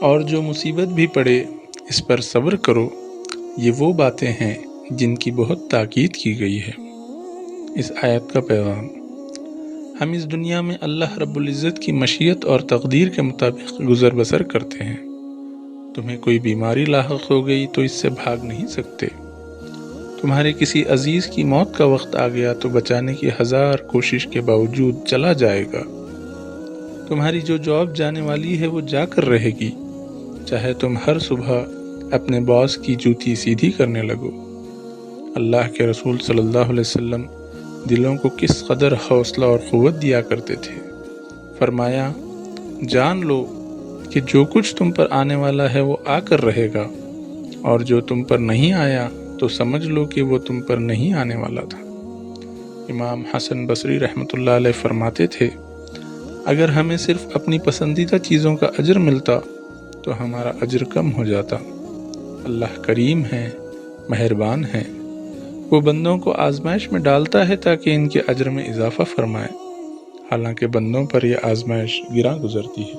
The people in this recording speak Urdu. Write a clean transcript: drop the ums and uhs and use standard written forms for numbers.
اور جو مصیبت بھی پڑے اس پر صبر کرو، یہ وہ باتیں ہیں جن کی بہت تاکید کی گئی ہے۔ اس آیت کا پیغام: ہم اس دنیا میں اللہ رب العزت کی مشیت اور تقدیر کے مطابق گزر بسر کرتے ہیں۔ تمہیں کوئی بیماری لاحق ہو گئی تو اس سے بھاگ نہیں سکتے۔ تمہارے کسی عزیز کی موت کا وقت آ گیا تو بچانے کی 1000 کوشش کے باوجود چلا جائے گا۔ تمہاری جو جاب جانے والی ہے وہ جا کر رہے گی، چاہے تم ہر صبح اپنے باس کی جوتی سیدھی کرنے لگو۔ اللہ کے رسول صلی اللہ علیہ وسلم دلوں کو کس قدر حوصلہ اور قوت دیا کرتے تھے۔ فرمایا، جان لو کہ جو کچھ تم پر آنے والا ہے وہ آ کر رہے گا، اور جو تم پر نہیں آیا تو سمجھ لو کہ وہ تم پر نہیں آنے والا تھا۔ امام حسن بصری رحمۃ اللہ علیہ فرماتے تھے، اگر ہمیں صرف اپنی پسندیدہ چیزوں کا اجر ملتا تو ہمارا اجر کم ہو جاتا۔ اللہ کریم ہے، مہربان ہے، وہ بندوں کو آزمائش میں ڈالتا ہے تاکہ ان کے اجر میں اضافہ فرمائے، حالانکہ بندوں پر یہ آزمائش گراں گزرتی ہے۔